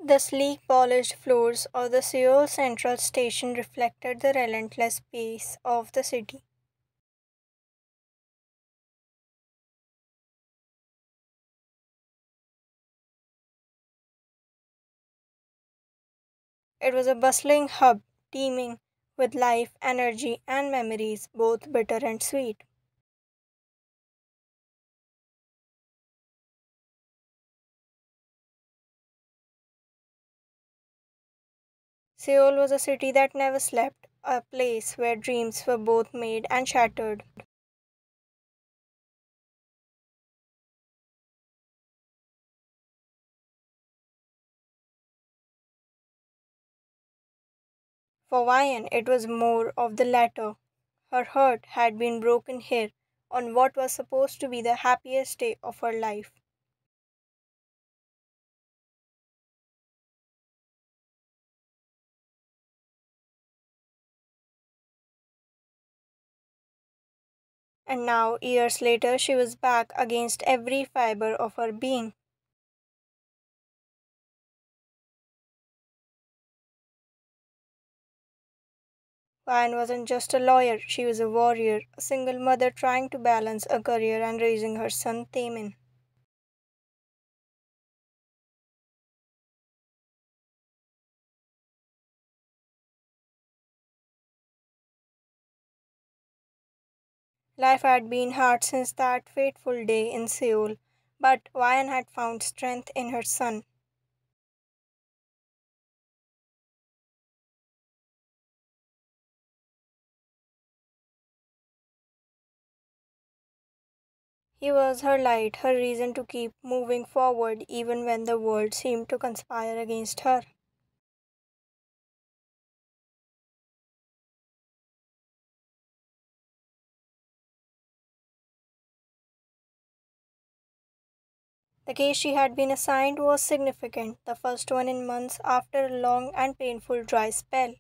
The sleek polished floors of the Seoul Central Station reflected the relentless pace of the city. It was a bustling hub, teeming with life, energy, and memories, both bitter and sweet. Seoul was a city that never slept, a place where dreams were both made and shattered. For Vian, it was more of the latter. Her heart had been broken here on what was supposed to be the happiest day of her life. And now, years later, she was back against every fiber of her being. Vian wasn't just a lawyer, she was a warrior, a single mother trying to balance a career and raising her son Taemin. Life had been hard since that fateful day in Seoul, but Vian had found strength in her son. He was her light, her reason to keep moving forward even when the world seemed to conspire against her. The case she had been assigned was significant, the first one in months after a long and painful dry spell.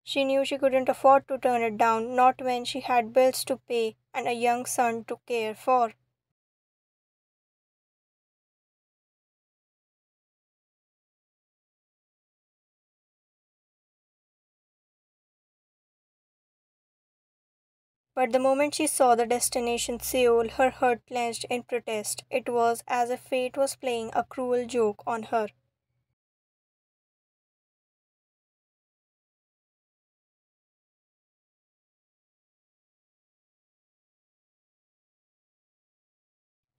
She knew she couldn't afford to turn it down, not when she had bills to pay and a young son to care for. But the moment she saw the destination Seoul, her heart clenched in protest. It was as if fate was playing a cruel joke on her.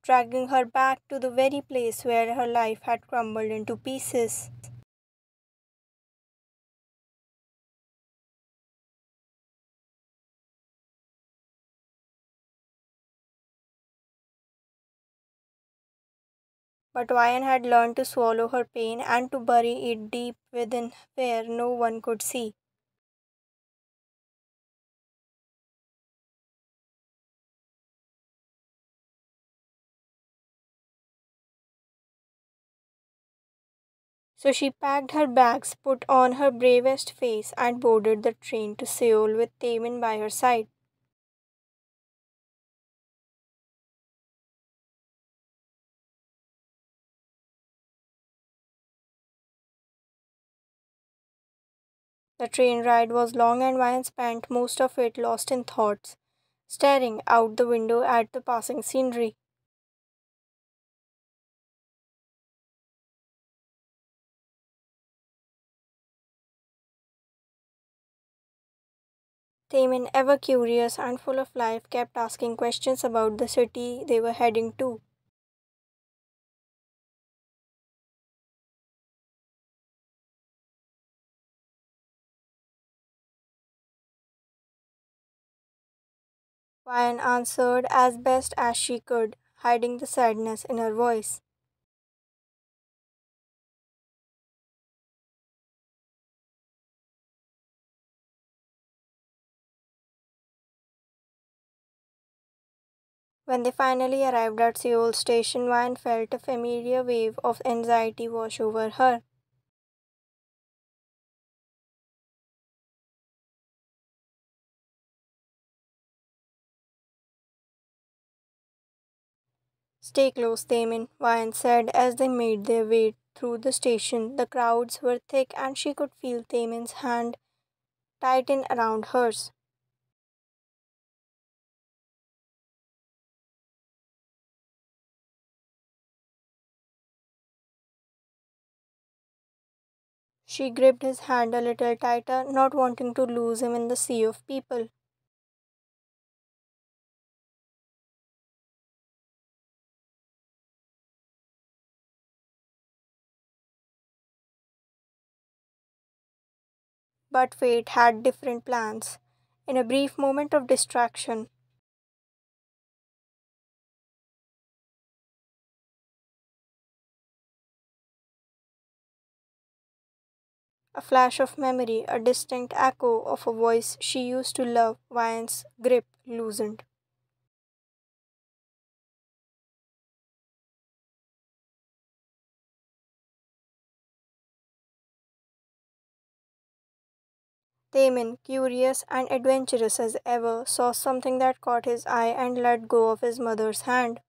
Dragging her back to the very place where her life had crumbled into pieces. But Vian had learned to swallow her pain and to bury it deep within where no one could see. So she packed her bags, put on her bravest face, and boarded the train to Seoul with Taemin by her side. The train ride was long and Vian spent most of it lost in thoughts, staring out the window at the passing scenery. Taemin, ever curious and full of life, kept asking questions about the city they were heading to. Vian answered as best as she could, hiding the sadness in her voice. When they finally arrived at Seoul station, Vian felt a familiar wave of anxiety wash over her. Stay close, Taemin, Vian said as they made their way through the station. The crowds were thick and she could feel Taemin's hand tighten around hers. She gripped his hand a little tighter, not wanting to lose him in the sea of people. But fate had different plans. In a brief moment of distraction, a flash of memory, a distinct echo of a voice she used to love, Vian's grip loosened. Taemin, curious and adventurous as ever, saw something that caught his eye and let go of his mother's hand.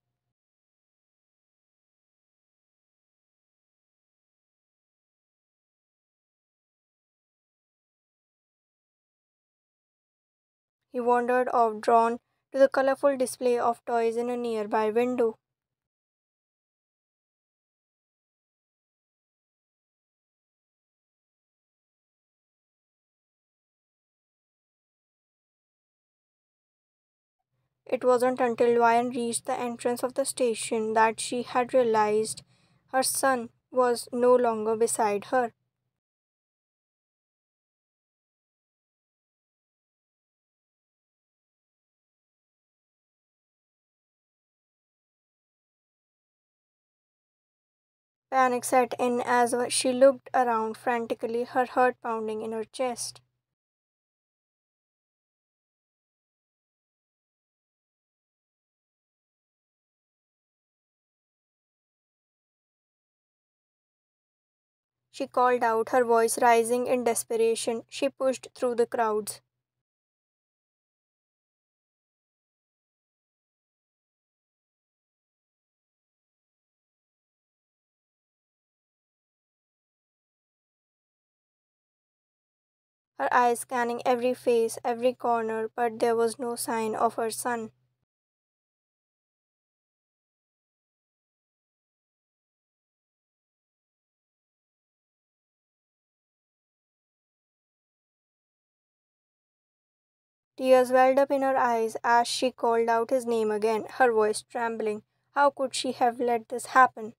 He wandered off, drawn to the colorful display of toys in a nearby window. It wasn't until Ryan reached the entrance of the station that she had realized her son was no longer beside her. Panic set in as she looked around frantically, her heart pounding in her chest. She called out, her voice rising in desperation. She pushed through the crowds. Her eyes scanning every face, every corner, but there was no sign of her son. Tears welled up in her eyes as she called out his name again, her voice trembling. How could she have let this happen?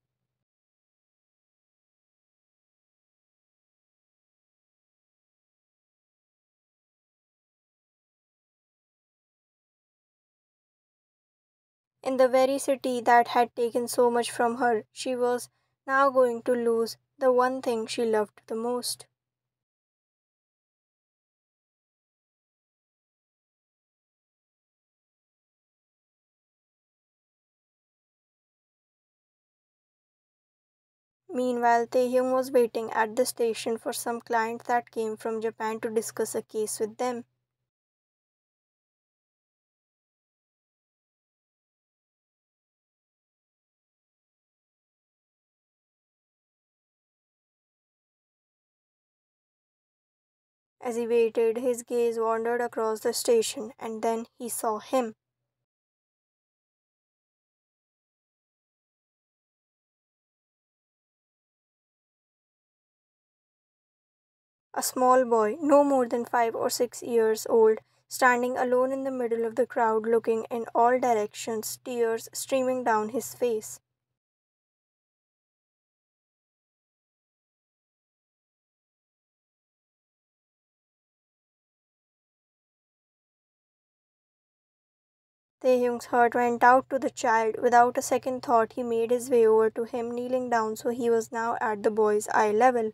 In the very city that had taken so much from her, she was now going to lose the one thing she loved the most. Meanwhile, Taehyung was waiting at the station for some client that came from Japan to discuss a case with them. As he waited, his gaze wandered across the station, and then he saw him. A small boy, no more than 5 or 6 years old, standing alone in the middle of the crowd, looking in all directions, tears streaming down his face. Taehyung's heart went out to the child. Without a second thought, he made his way over to him, kneeling down so he was now at the boy's eye level.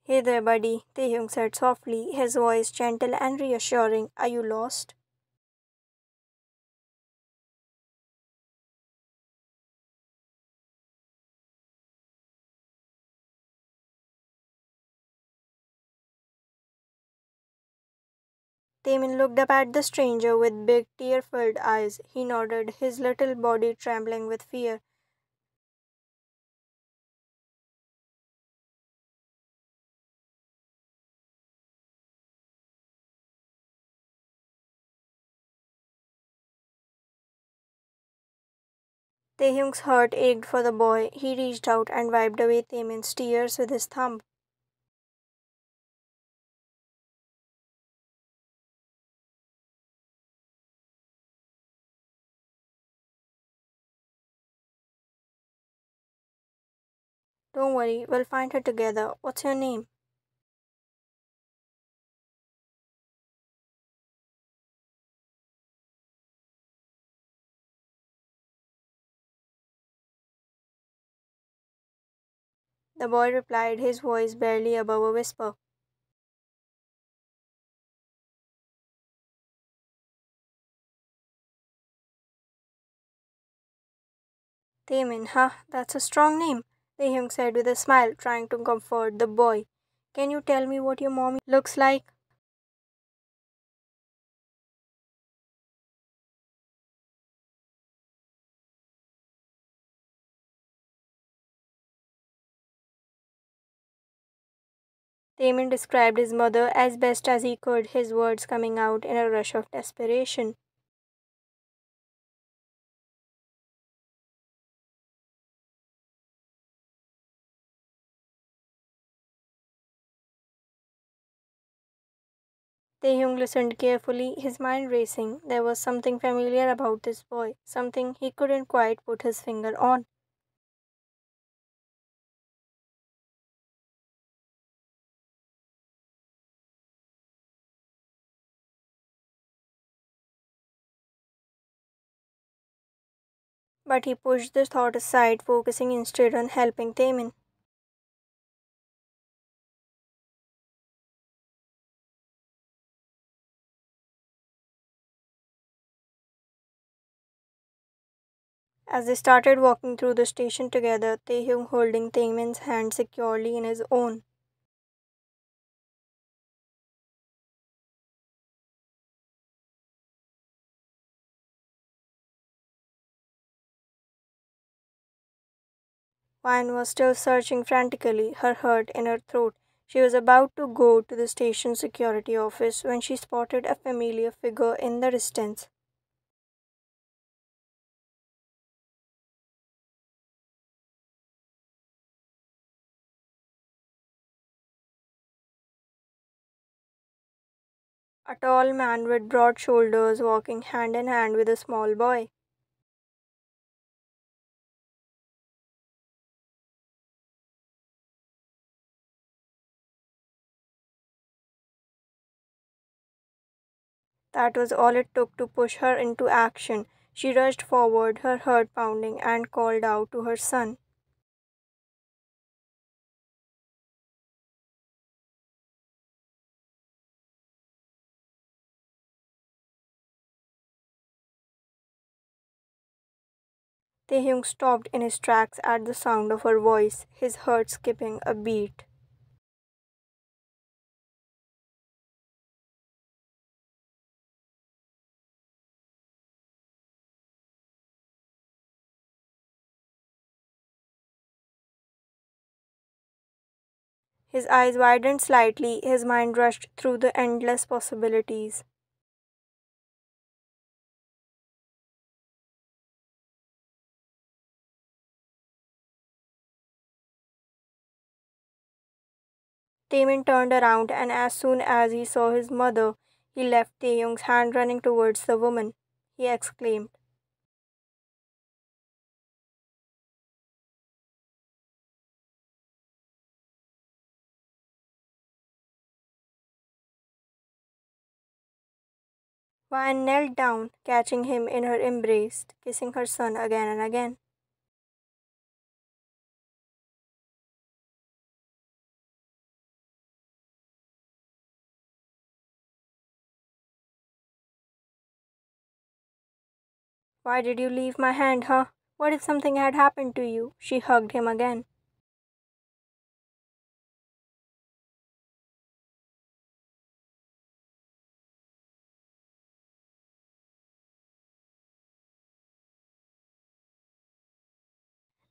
Hey there, buddy, Taehyung said softly, his voice gentle and reassuring. Are you lost? Taemin looked up at the stranger with big tear-filled eyes. He nodded, his little body trembling with fear. Taehyung's heart ached for the boy. He reached out and wiped away Taemin's tears with his thumb. Don't worry, we'll find her together. What's your name? The boy replied, his voice barely above a whisper. Taemin, huh? That's a strong name, Taehyung said with a smile, trying to comfort the boy. Can you tell me what your mom looks like? Taemin described his mother as best as he could, his words coming out in a rush of desperation. Taehyung listened carefully, his mind racing. There was something familiar about this boy, something he couldn't quite put his finger on. But he pushed the thought aside, focusing instead on helping Taemin. As they started walking through the station together, Taehyung holding Taemin's hand securely in his own. Vine was still searching frantically, her heart in her throat. She was about to go to the station security office when she spotted a familiar figure in the distance. A tall man with broad shoulders walking hand in hand with a small boy. That was all it took to push her into action. She rushed forward, her heart pounding, and called out to her son. Taehyung stopped in his tracks at the sound of her voice, his heart skipping a beat. His eyes widened slightly, his mind rushed through the endless possibilities. Taemin turned around, and as soon as he saw his mother, he left Taehyung's hand running towards the woman. He exclaimed, Van knelt down, catching him in her embrace, kissing her son again and again. Why did you leave my hand, huh? What if something had happened to you? She hugged him again.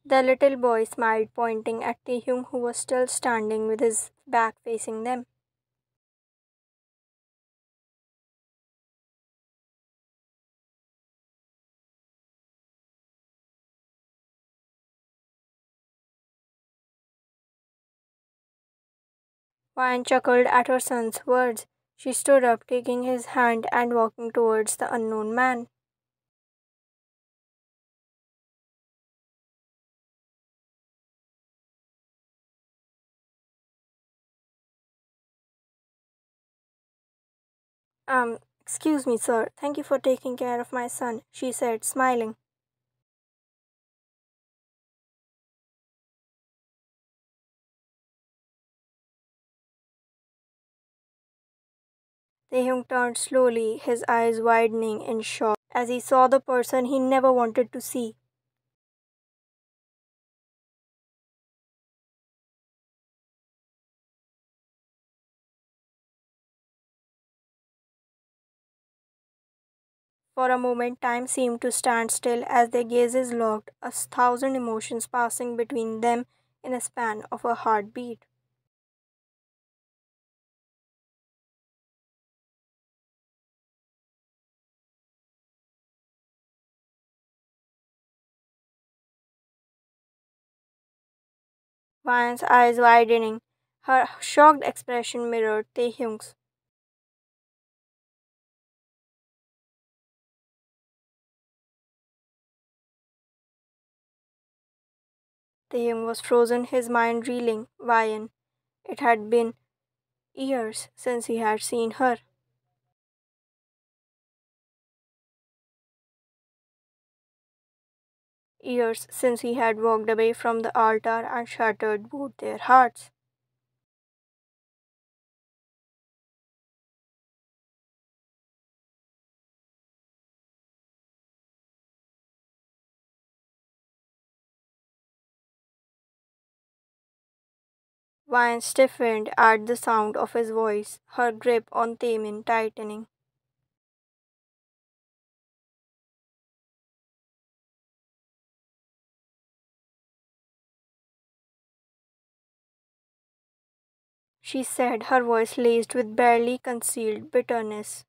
The little boy smiled, pointing at Taehyung, who was still standing with his back facing them. Vine chuckled at her son's words. She stood up, taking his hand and walking towards the unknown man. Excuse me, sir. Thank you for taking care of my son, she said, smiling. Taehyung turned slowly, his eyes widening in shock as he saw the person he never wanted to see. For a moment, time seemed to stand still as their gazes locked, a thousand emotions passing between them in a span of a heartbeat. Vian's eyes widening, her shocked expression mirrored Taehyung's. Taehyung was frozen, his mind reeling. Vian. It had been years since he had seen her. Years since he had walked away from the altar and shattered both their hearts. Vian stiffened at the sound of his voice, her grip on Taemin tightening. She said, her voice laced with barely concealed bitterness.